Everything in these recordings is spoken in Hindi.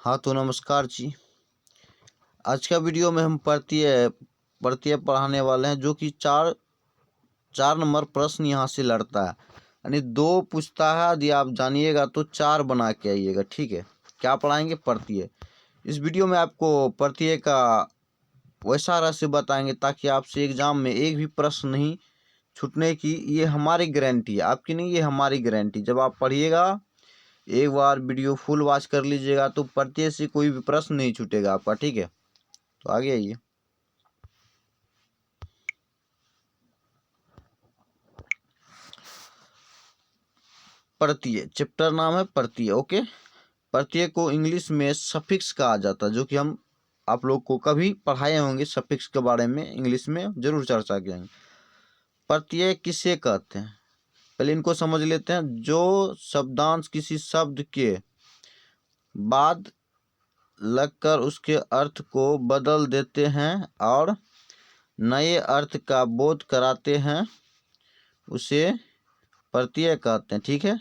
हाँ तो नमस्कार जी। आज का वीडियो में हम प्रत्यय पढ़ाने वाले हैं, जो कि चार चार नंबर प्रश्न यहाँ से लड़ता है। यानी दो पूछता है, यदि आप जानिएगा तो चार बना के आइएगा। ठीक है, क्या पढ़ाएंगे? प्रत्यय। इस वीडियो में आपको प्रत्यय का वैसा रहस्य बताएंगे ताकि आपसे एग्जाम में एक भी प्रश्न नहीं छूटने की। ये हमारी गारंटी है, आपकी नहीं, ये हमारी गारंटी। जब आप पढ़िएगा, एक बार वीडियो फुल वॉच कर लीजिएगा तो प्रत्यय से कोई भी प्रश्न नहीं छूटेगा आपका। ठीक है, तो आगे आइए। प्रत्यय चैप्टर नाम है प्रत्यय। ओके, प्रत्यय को इंग्लिश में सफिक्स कहा जाता है, जो कि हम आप लोग को कभी पढ़ाए होंगे। सफिक्स के बारे में इंग्लिश में जरूर चर्चा करेंगे। प्रत्यय किसे कहते हैं, पहले इनको समझ लेते हैं। जो शब्दांश किसी शब्द के बाद लगकर उसके अर्थ को बदल देते हैं और नए अर्थ का बोध कराते हैं, उसे प्रत्यय कहते हैं। ठीक है,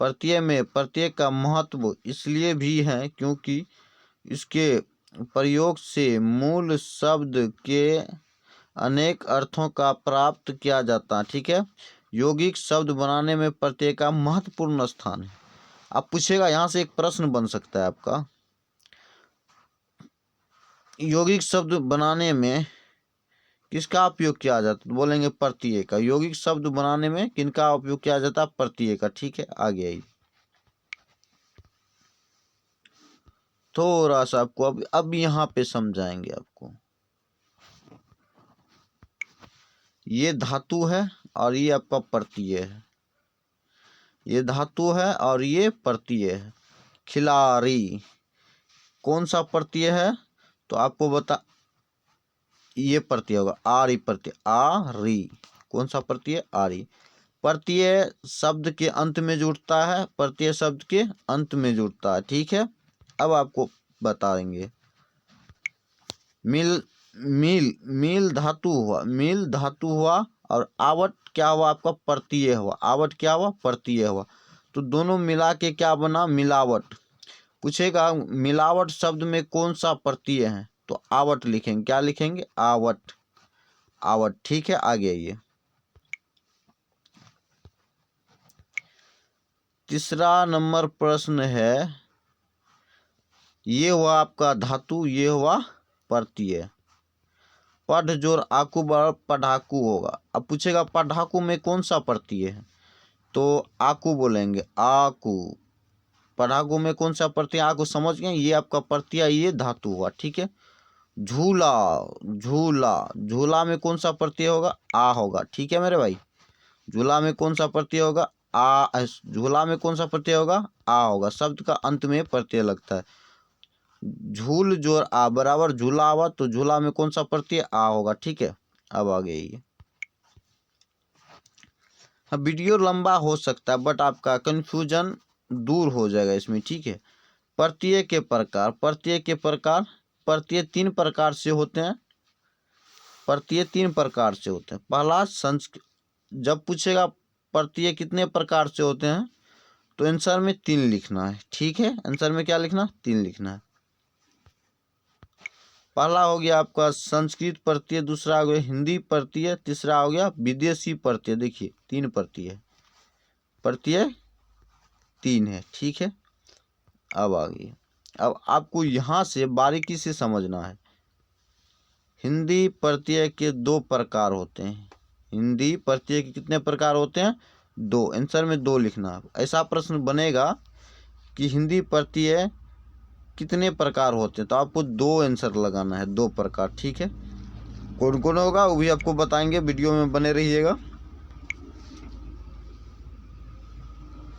प्रत्यय में प्रत्यय का महत्व इसलिए भी है क्योंकि इसके प्रयोग से मूल शब्द के अनेक अर्थों का प्राप्त किया जाता है। ठीक है, यौगिक शब्द बनाने में प्रत्यय का महत्वपूर्ण स्थान है। आप पूछेगा, यहाँ से एक प्रश्न बन सकता है आपका, यौगिक शब्द बनाने में किसका उपयोग किया जाता है? तो बोलेंगे प्रत्यय का। यौगिक शब्द बनाने में किनका उपयोग किया जाता है? प्रत्यय का। ठीक है, आगे आइए। थोड़ा सा आपको अब यहाँ पे समझाएंगे आपको। ये धातु है और ये आपका प्रत्यय है। ये धातु है और ये प्रत्यय है। खिलाड़ी कौन सा प्रत्यय है? तो आपको बता, ये प्रत्यय होगा आरी प्रत्यय। आरी कौन सा प्रत्यय? आरी। प्रत्यय शब्द के अंत में जुड़ता है, प्रत्यय शब्द के अंत में जुड़ता है। ठीक है, अब आपको बताएंगे। मिल मिल मिल धातु हुआ, मिल धातु हुआ और आवट क्या हुआ? आपका प्रत्यय हुआ। आवट क्या हुआ? प्रत्यय हुआ। तो दोनों मिला के क्या बना? मिलावट। पूछेगा मिलावट शब्द में कौन सा प्रत्यय है? तो आवट लिखेंगे। क्या लिखेंगे? आवट। आवट। ठीक है, आगे आइए। तीसरा नंबर प्रश्न है, ये हुआ आपका धातु, ये हुआ प्रत्यय। पढ़ जोर आकू बड़ पढ़ाकू होगा। अब पूछेगा पढ़ाकू में कौन सा प्रत्यय है? तो आकू बोलेंगे, आकू। पढ़ाकू में कौन सा प्रत्यय? आकू। समझ गए, ये आपका प्रत्यय, ये धातु हुआ। ठीक है, झूला झूला। झूला में कौन सा प्रत्यय होगा? आ होगा। ठीक है मेरे भाई, झूला में कौन सा प्रत्यय होगा? आ। झूला में कौन सा प्रत्यय होगा? आ होगा। शब्द का अंत में प्रत्यय लगता है। झूल जोर आ बराबर झूला आवा, तो झूला में कौन सा प्रत्यय? आ होगा। ठीक है, अब आगे आइए। हाँ, वीडियो लंबा हो सकता है बट आपका कंफ्यूजन दूर हो जाएगा इसमें। ठीक है, प्रत्यय के प्रकार। प्रत्यय के प्रकार, प्रत्यय तीन प्रकार से होते हैं। प्रत्यय तीन प्रकार से होते हैं। पहला जब पूछेगा प्रत्यय कितने प्रकार से होते हैं, तो आंसर में 3 लिखना है। ठीक है, आंसर में क्या लिखना? 3 लिखना है। पहला हो गया आपका संस्कृत प्रत्यय, दूसरा हो गया हिंदी प्रत्यय, तीसरा हो गया विदेशी प्रत्यय। देखिए 3 प्रत्यय, प्रत्यय 3 है। ठीक है, अब आगे, अब आपको यहाँ से बारीकी से समझना है। हिंदी प्रत्यय के 2 प्रकार होते हैं। हिंदी प्रत्यय के कितने प्रकार होते हैं? 2। आंसर में 2 लिखना है। ऐसा प्रश्न बनेगा कि हिंदी प्रत्यय कितने प्रकार होते हैं, तो आपको 2 आंसर लगाना है, 2 प्रकार। ठीक है, कौन कौन होगा वो भी आपको बताएंगे, वीडियो में बने रहिएगा।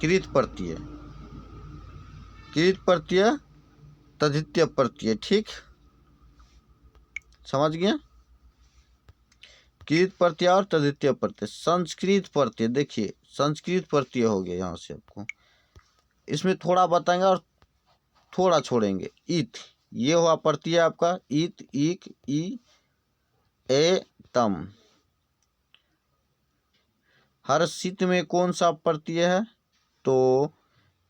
कृत प्रत्यय, कृत प्रत्यय, तद्धितीय प्रत्यय। ठीक, समझ गए? कृत प्रत्यय और तद्धितीय प्रत्यय। संस्कृत प्रत्यय, देखिए संस्कृत प्रत्यय हो गया। यहाँ से आपको इसमें थोड़ा बताएंगे और थोड़ा छोड़ेंगे। इत, ये हुआ प्रत्यय आपका। इत, इक, ई, ए, तम। हर्षित में कौन सा प्रत्यय है? तो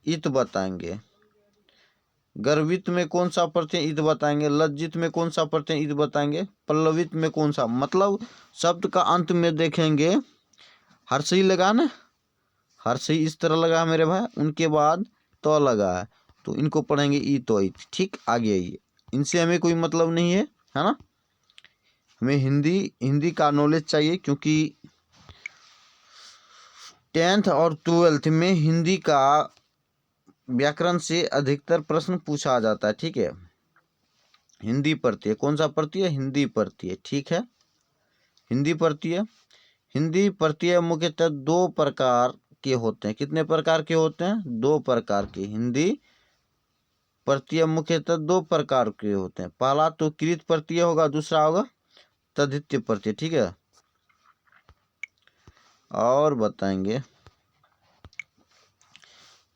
इत बताएंगे। गर्वित में कौन सा प्रत्यय ईद बताएंगे, लज्जित में कौन सा प्रत्यय ईद बताएंगे, पल्लवित में कौन सा, मतलब शब्द का अंत में देखेंगे हर्षई लगा ना, हर्षई इस तरह लगा है मेरे भाई, उनके बाद तो लगा है, तो इनको पढ़ेंगे ई तो ईद। ठीक, आगे आइए, इनसे हमें कोई मतलब नहीं है ना, हमें हिंदी का नॉलेज चाहिए, क्योंकि 10th और 12th में हिंदी का व्याकरण से अधिकतर प्रश्न पूछा जाता है। ठीक है, हिंदी पढ़ती है, कौन सा पढ़ती है, हिंदी पढ़ती है। ठीक है, हिंदी पढ़ती है। हिंदी पढ़ती है मुख्यतः 2 प्रकार के होते हैं। कितने प्रकार के होते हैं, 2 प्रकार के। हिंदी पढ़ती है मुख्यतः 2 प्रकार के होते हैं। पहला तो कृत प्रत्यय होगा, दूसरा होगा तद्धित प्रत्यय। ठीक है, और बताएंगे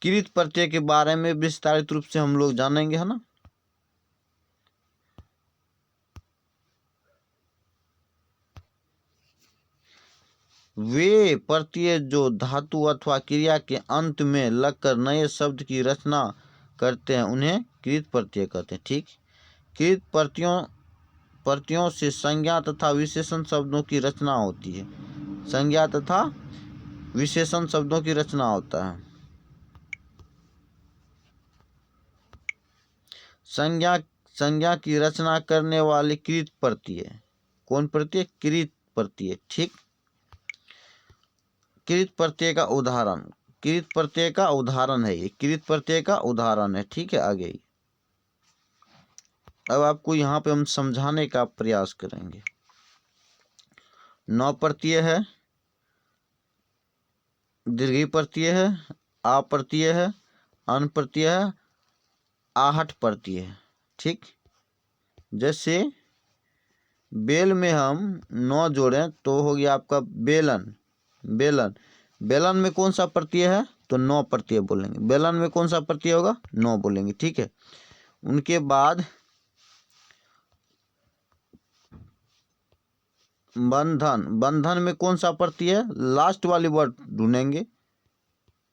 कृत प्रत्यय के बारे में विस्तारित रूप से हम लोग जानेंगे, है ना। वे प्रत्यय जो धातु अथवा क्रिया के अंत में लगकर नए शब्द की रचना करते हैं उन्हें कृत प्रत्यय कहते हैं। ठीक, कृत प्रत्ययों से संज्ञा तथा विशेषण शब्दों की रचना होती है। संज्ञा तथा विशेषण शब्दों की रचना होता है। संज्ञा की रचना करने वाले कृत प्रत्यय, कौन प्रत्यय, कृत प्रत्यय। ठीक, कृत प्रत्यय का उदाहरण, कृत प्रत्यय का उदाहरण है ये, कृत प्रत्यय का उदाहरण है। ठीक है, आगे अब आपको यहाँ पे हम समझाने का प्रयास करेंगे। 9 प्रत्यय है, दीर्घी प्रत्यय है, आ प्रत्यय है, अन प्रत्यय है, आहट प्रत्यय है। ठीक, जैसे बेल में हम 9 जोड़ें तो हो गया आपका बेलन। बेलन में कौन सा प्रत्यय है, तो 9 प्रत्यय बोलेंगे। बेलन में कौन सा प्रत्यय होगा, 9 बोलेंगे। ठीक है, उनके बाद बंधन में कौन सा प्रत्यय है, लास्ट वाली वर्ड ढूंढेंगे,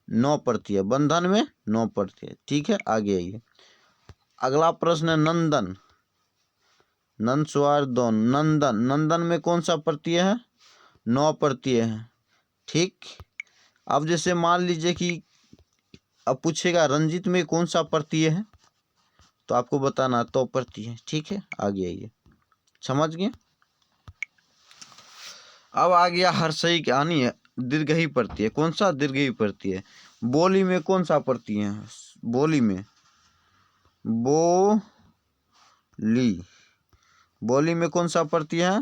9 प्रत्यय, बंधन में 9 प्रत्यय। ठीक है, आगे आइए, अगला प्रश्न है नंदन, नंदन में कौन सा प्रत्यय है, 9 प्रत्यय है। ठीक, अब जैसे मान लीजिए कि अब पूछेगा रंजित में कौन सा प्रत्यय है, तो आपको बताना तो प्रत्यय है। ठीक है, आगे आइए, समझ गए। अब आ गया हर्षई की आनी है, दीर्घई प्रत्यय, कौन सा, दीर्घई प्रत्यय। बोली में कौन सा प्रत्यय है, बोली में बोली में कौन सा प्रत्यय है,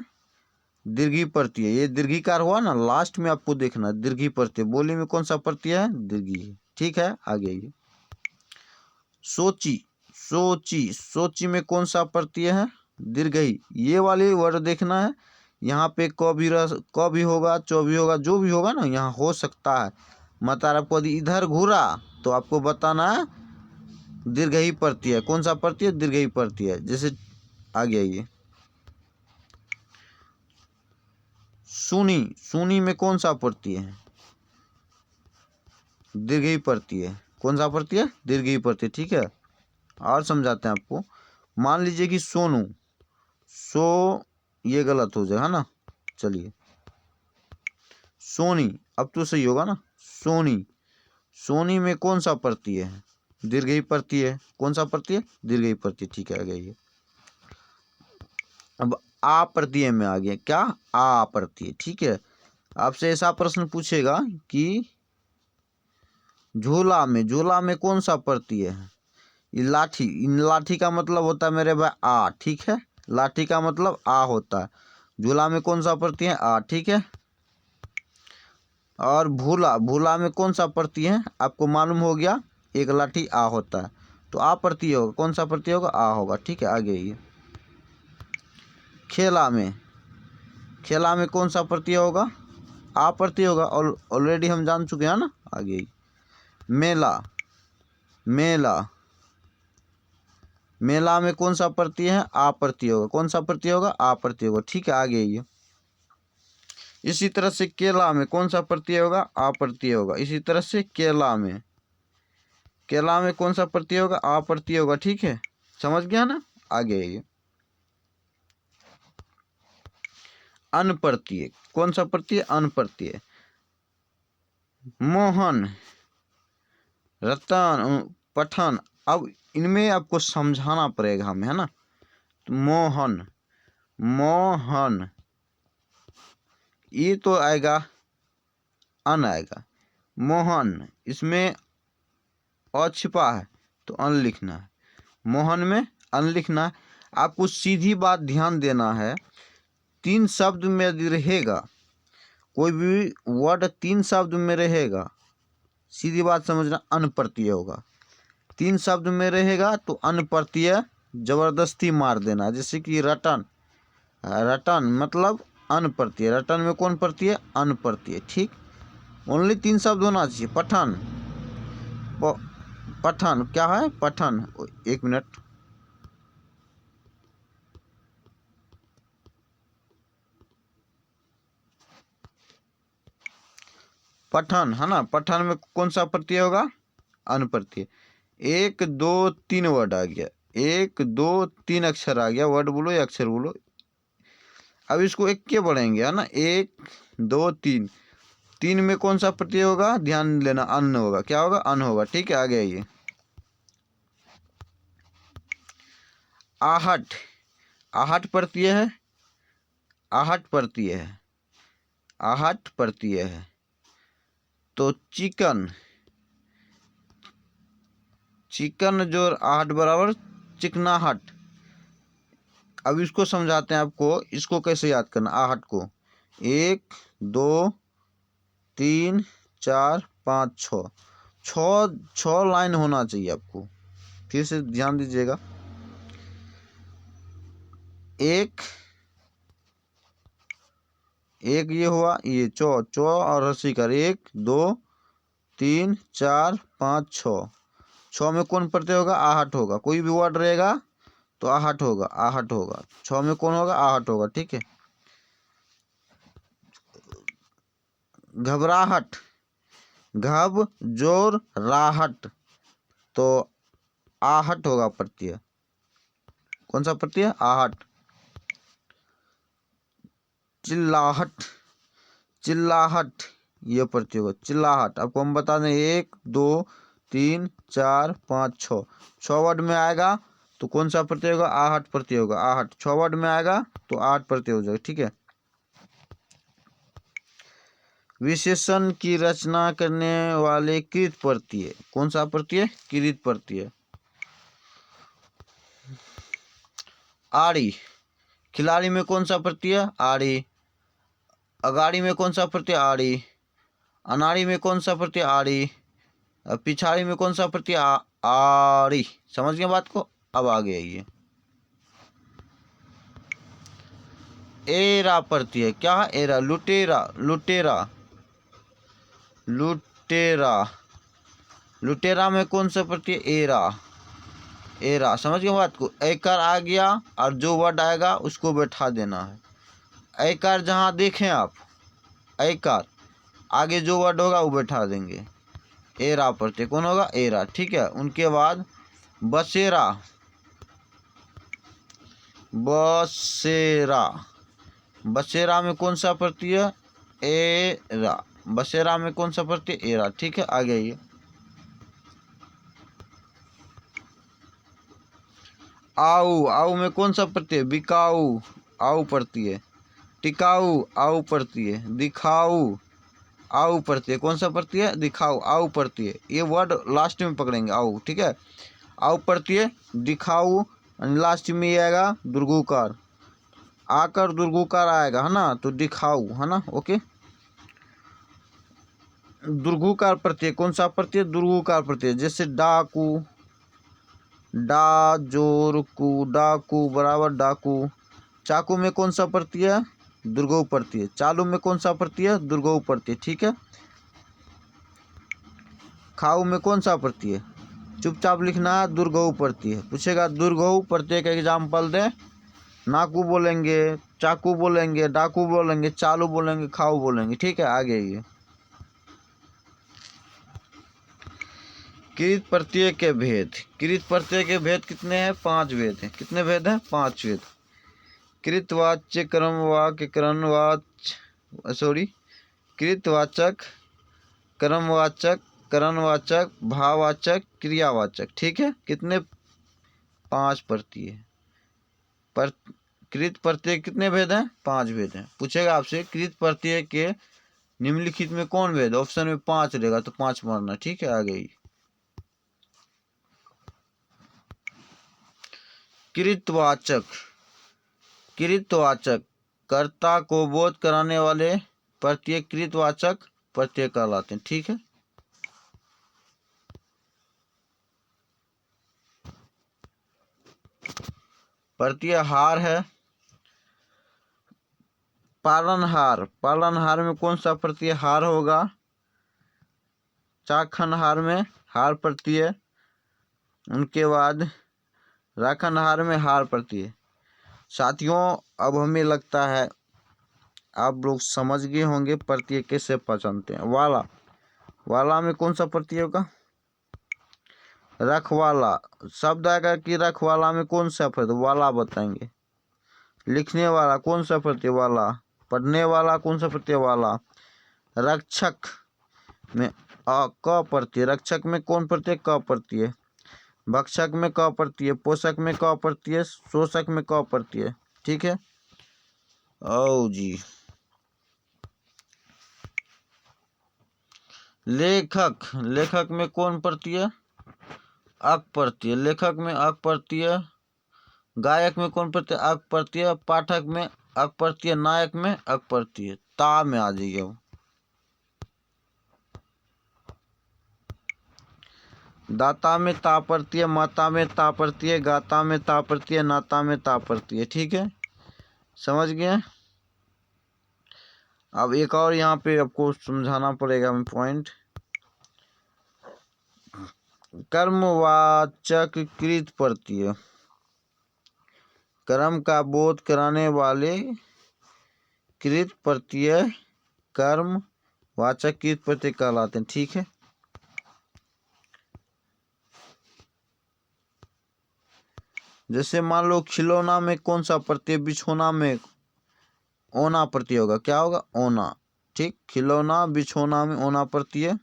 दीर्घी प्रत्यय। ये दीर्घिकार हुआ ना, लास्ट में आपको देखना दीर्घी प्रत्यय। बोली में कौन सा प्रत्यय है, दीर्घी है। ठीक है, आगे आइए, सोची में कौन सा प्रत्यय है, दीर्घई। ये वाली वर्ड देखना है, यहाँ पे क भी होगा, चौ भी होगा, जो भी होगा ना यहाँ हो सकता है। मतलब आपको यदि इधर घूरा तो आपको बताना है दीर्घई प्रत्यय, कौन सा प्रत्यय, दीर्घई प्रत्यय। जैसे आगे आइए, सुनी में कौन सा प्रत्यय है, दीर्घई प्रत्यय। कौन सा प्रत्यय, दीर्घई प्रत्यय। ठीक है, और समझाते हैं आपको। मान लीजिए कि सोनू, ये गलत हो जाएगा ना, चलिए सोनी, अब तो सही होगा ना, सोनी में कौन सा प्रत्यय है, दीर्घई प्रत्यय है। कौन सा प्रत्यय, दीर्घई प्रत्यय। ठीक है, आ गया। अब आ प्रत्यय में आ गया, क्या, आ प्रत्यय। ठीक है, आपसे ऐसा प्रश्न पूछेगा कि झूला में कौन सा प्रत्यय है, लाठी का मतलब होता है मेरे भाई आ। ठीक है, लाठी का मतलब आ होता है, झूला में कौन सा प्रत्यय है, आ। ठीक है, और भूला में कौन सा प्रत्यय है, आपको मालूम हो गया, एक लाठी आ होता है, तो आ प्रत्यय होगा, कौन सा प्रत्यय होगा, आ होगा। ठीक है, आगे ये खेला में कौन सा प्रत्यय होगा, आ प्रत्यय होगा, और ऑलरेडी हम जान चुके हैं ना। आगे मेला में कौन सा प्रत्यय है, आ प्रत्यय होगा। कौन सा प्रत्यय होगा, आ प्रत्यय होगा। ठीक है, आगे ये इसी तरह से केला में कौन सा प्रत्यय होगा, आ प्रत्यय होगा। इसी तरह से केला में केला में कौन सा प्रत्यय होगा? आ प्रत्यय होगा, ठीक है, समझ गया ना। आगे ये अन प्रत्यय, कौन सा प्रत्यय? अन प्रत्यय। मोहन, रतन, पठन। अब इनमें आपको समझाना पड़ेगा हमें, है ना। तो मोहन, मोहन, ये तो आएगा अन आएगा। मोहन, इसमें अ छिपा है तो अन लिखना है। मोहन में अन लिखना है। आपको सीधी बात ध्यान देना है, 3 शब्द में यदि रहेगा, कोई भी वर्ड 3 शब्द में रहेगा, सीधी बात समझना, अन प्रत्यय होगा। 3 शब्द में रहेगा तो अन प्रत्यय जबरदस्ती मार देना। जैसे कि रटन, रटन मतलब अन प्रत्यय। रटन में कौन प्रत्यय? अन प्रत्यय, ठीक। ओनली 3 शब्द होना चाहिए। पठन, पठन क्या है? पठन, 1 मिनट। पठन, है ना। पठन में कौन सा प्रत्यय होगा? अन प्रत्यय। 1 2 3 वर्ड आ गया, 1 2 3 अक्षर आ गया। वर्ड बोलो या अक्षर बोलो। अब इसको एक के बढ़ेंगे, है ना। 1 2 3, 3 में कौन सा प्रत्यय होगा? ध्यान लेना, अन होगा। क्या होगा? अन होगा, ठीक है। आगे आइए। आहट, आहट प्रत्यय है, आहट प्रत्यय है, आहट प्रत्यय है। तो चिकन, चिकन जो आहट बराबर चिकनाहट। अब इसको समझाते हैं आपको, इसको कैसे याद करना आहट को। 1 2 3 4 5 6, 6 लाइन होना चाहिए आपको। फिर से ध्यान दीजिएगा। 1 ये हुआ, ये चौ और रस्सी कर। 1 2 3 4 5 6, 6 में कौन प्रत्यय होगा? आहट होगा। कोई भी वर्ड रहेगा तो आहट होगा, आहट होगा। 6 में कौन होगा? आहट होगा, ठीक है। घबराहट, घब जोर राहट, तो आहट होगा प्रत्यय। कौन सा प्रत्यय? आहट। चिल्लाहट, चिल्लाहट, ये प्रत्यय होगा, चिल्लाहट। आपको हम बता दें 1 2 3 4 5 6, 6 वर्ड में आएगा तो कौन सा प्रत्यय होगा? आहट प्रत्यय होगा, आहट। 6 वर्ड में आएगा तो आहट प्रत्यय हो जाएगा, ठीक है। विशेषण की रचना करने वाले कृत प्रत्यय, कौन सा प्रत्यय? कृत प्रत्यय। आड़ी, खिलाड़ी में कौन सा प्रत्यय? आड़ी। अगाड़ी में कौन सा प्रत्यय? आड़ी। अनाड़ी में कौन सा प्रत्यय? आड़ी। पिछाड़ी में कौन सा प्रत्यय? आड़ी। समझ गए बात को। अब आगे आइए। एरा प्रत्यय, क्या है? एरा, लुटेरा, लुटेरा, लुटेरा। लुटेरा में कौन सा प्रत्यय? Era, era. समझ गए बात को। एकर आ गया और जो वर्ड आएगा उसको बैठा देना है। एकर जहाँ देखें आप, एकर आगे जो वर्ड होगा वो बैठा देंगे। एरा प्रत्यय कौन होगा? एरा, ठीक है। उनके बाद बसेरा, बसेरा। बसेरा में कौन सा प्रत्यय? एरा। बसेरा में कौन सा प्रत्यय? एरा, ठीक है। आगे आइए। आऊ, आऊ में कौन सा प्रत्यय? बिकाऊ, आऊ प्रत्यय। टिकाऊ, आऊ प्रत्यय। दिखाऊ, आऊ प्रत्यय। कौन सा प्रत्यय? दिखाऊ, आऊ प्रत्यय। ये वर्ड लास्ट में पकड़ेंगे, आऊ, ठीक है। आऊ प्रत्यय, दिखाऊ, लास्ट में ये आएगा दुर्गुकार। आकर दुर्गुकार आएगा, है ना, तो दिखाऊ, है ना, ओके। दुर्गुकार प्रत्यय, कौन सा प्रत्यय? दुर्गुकार प्रत्यय। जैसे डाकू, डा जोर कू, डाकू बराबर डाकू। चाकू में कौन सा प्रत्यय? दुर्गऊ प्रत्यय। चालू में कौन सा प्रत्यय? दुर्गऊ प्रत्यय, ठीक है। खाऊ में कौन सा प्रत्यय? चुपचाप लिखना है, दुर्गऊ प्रत्यय। पूछेगा दुर्गऊ प्रत्यय का एग्जाम्पल दे। नाकू बोलेंगे, चाकू बोलेंगे, डाकू बोलेंगे, चालू बोलेंगे, खाऊ बोलेंगे, ठीक है। आगे ये कृत प्रत्यय के भेद। कृत प्रत्यय के भेद कितने हैं? 5 भेद हैं। कितने भेद हैं? 5 भेद। कृतवाच्य, कर्मवाच्य, कृतवाचक, कर्मवाचक, करणवाचक, भाववाचक, क्रियावाचक। ठीक है, कितने? 5 प्रत्यय। पर कृत प्रत्यय कितने भेद हैं? 5 भेद हैं। पूछेगा आपसे कृत प्रत्यय के निम्नलिखित में कौन भेद? ऑप्शन में 5 रहेगा तो 5 मारना। ठीक है, आ गई। कृतवाचक। कृतवाचक कर्ता को बोध कराने वाले प्रत्यय कृतवाचक प्रत्यय कहलाते हैं। ठीक है, प्रत्यय हार है। पालनहार। पालनहार में कौन सा प्रत्यय हार होगा? चाखनहार में हार प्रत्यय, उनके बाद राखनहार में हार प्रत्यय। साथियों, अब हमें लगता है आप लोग समझ गए होंगे प्रत्यय कैसे पहचानते हैं। वाला। वाला में कौन सा प्रत्यय होगा? रखवाला। शब्द आएगा कि रखवाला में कौन सा प्रत्यय? वाला बताएंगे। लिखने वाला कौन सा प्रत्यय? वाला। पढ़ने वाला कौन सा प्रत्यय? वाला। रक्षक में क प्रत्यय। रक्षक में कौन प्रत्यय? क प्रत्यय। भक्षक में क प्रत्यय। पोषक में क प्रत्यय। शोषक में क प्रत्यय। ठीक है, ओ जी। लेखक। लेखक में कौन प्रत्यय? अक प्रत्यय। लेखक में अक प्रत्यय। गायक में कौन प्रत्यय? अक प्रत्यय। पाठक में अक प्रत्यय। नायक में अक प्रत्यय। ता में आ जाइए। दाता में ता प्रत्यय। माता में ता प्रत्यय। गाता में ता प्रत्यय। नाता में ता प्रत्यय। ठीक है, समझ गए। अब एक और यहाँ पे आपको समझाना पड़ेगा पॉइंट। कर्मवाचक कृत प्रत्यय। कर्म का बोध कराने वाले कृत प्रत्यय कर्म वाचक कृत प्रत्यय कहलाते हैं। ठीक है, जैसे मान लो खिलौना में कौन सा प्रत्यय? बिछौना में ओना प्रत्यय होगा। क्या होगा? ओना। ठीक, खिलौना बिछौना में ओना प्रत्यय।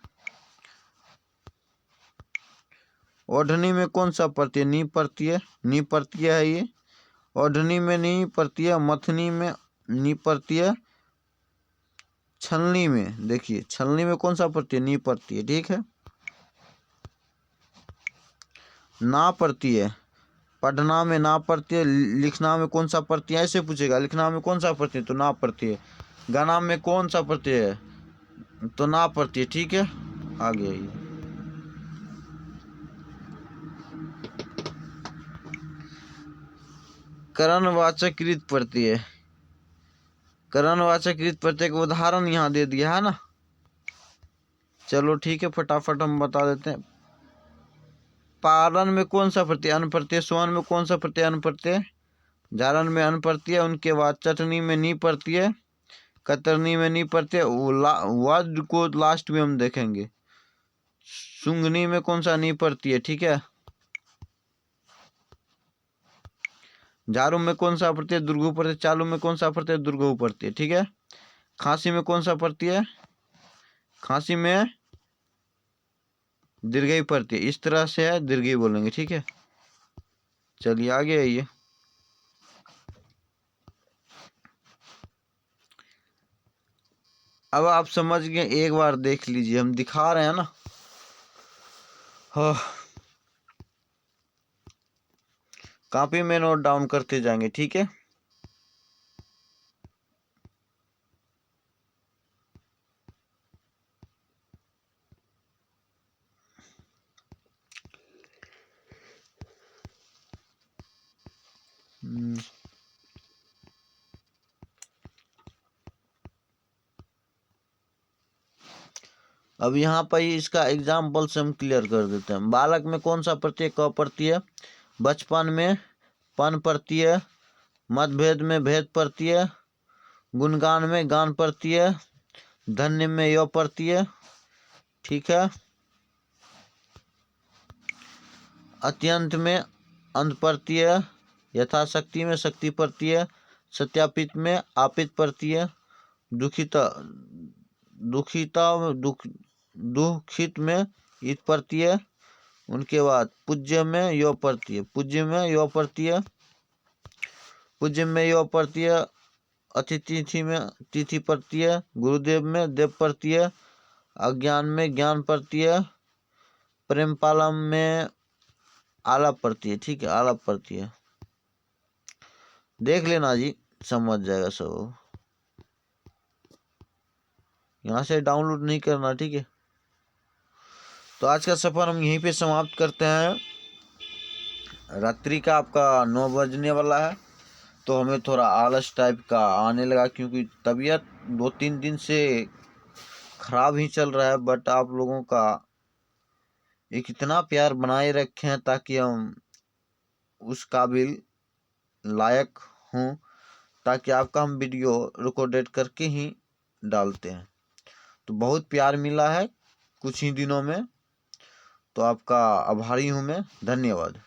ओढ़नी में कौन सा प्रत्यय? नी प्रत्यय। नी प्रत्यय है ये। ओढ़नी में नी प्रत्यय। मथनी में नी प्रत्यय। छलनी में देखिए, छलनी में कौन सा प्रत्यय? नी प्रत्यय। ठीक है, ना प्रत्यय। पढ़ना में ना प्रत्यय। लिखना में कौन सा प्रत्यय? ऐसे पूछेगा, लिखना में कौन सा प्रत्यय? तो ना प्रत्यय। गाना में कौन सा प्रत्यय है? तो ना प्रत्यय। ठीक है, आगे आइए। करणवाचक कृत प्रत्यय। करणवाचक कृत प्रत्यय का उदाहरण यहाँ दे दिया है ना। चलो ठीक है, फटाफट हम बता देते हैं। पालन में कौन सा प्रत्यय? अन प्रत्यय। सुवन में कौन सा प्रत्यय? अन प्रत्यय। जारण में अन प्रत्यय। उनके बाद चटनी में नी प्रत्यय। कतरनी में नी प्रत्यय। वर्ड को लास्ट में हम देखेंगे। सुंगनी में कौन सा? नी प्रत्यय। ठीक है, झाड़ू में कौन सा प्रत्यय? दुर्घु प्रत्यय। चालू में कौन सा प्रत्यय? दुर्घु प्रत्यय। ठीक है, खांसी में कौन सा प्रत्यय? खांसी में दीर्घई प्रत्यय। इस तरह से है, दीर्घई बोलेंगे। ठीक है, चलिए आगे आइए। अब आप समझ गए, एक बार देख लीजिए, हम दिखा रहे हैं ना। हाँ, कॉपी में नोट डाउन करते जाएंगे। ठीक है, अब यहाँ पर इसका एग्जाम्पल से हम क्लियर कर देते हैं। बालक में कौन सा प्रत्यय? क प्रत्यय। बचपन में पन प्रत्यय। मतभेद में भेद प्रत्यय। गुणगान में गान प्रत्यय। धन्य में य प्रत्यय। ठीक है, अत्यंत में अंत प्रत्यय, यथाशक्ति में शक्ति प्रत्यय, सत्यापित में आपित प्रत्यय, दुखित में इत प्रत्यय, उनके बाद पूज्य में यो प्रत्यय, अतिथि में तिथि प्रत्यय, गुरुदेव में देव प्रत्यय, अज्ञान में ज्ञान प्रत्यय, प्रेम पालम में आलाप प्रत्यय। ठीक है, आलाप प्रत्यय देख लेना जी, समझ जाएगा सब। यहाँ से डाउनलोड नहीं करना, ठीक है। तो आज का सफर हम यहीं पे समाप्त करते हैं। रात्रि का आपका 9 बजने वाला है, तो हमें थोड़ा आलस टाइप का आने लगा, क्योंकि तबीयत 2-3 दिन से खराब ही चल रहा है। बट आप लोगों का एक इतना प्यार बनाए रखे हैं ताकि हम उस काबिल लायक हों, ताकि आपका हम वीडियो रिकॉर्डेड करके ही डालते हैं। तो बहुत प्यार मिला है कुछ ही दिनों में, तो आपका आभारी हूँ मैं। धन्यवाद।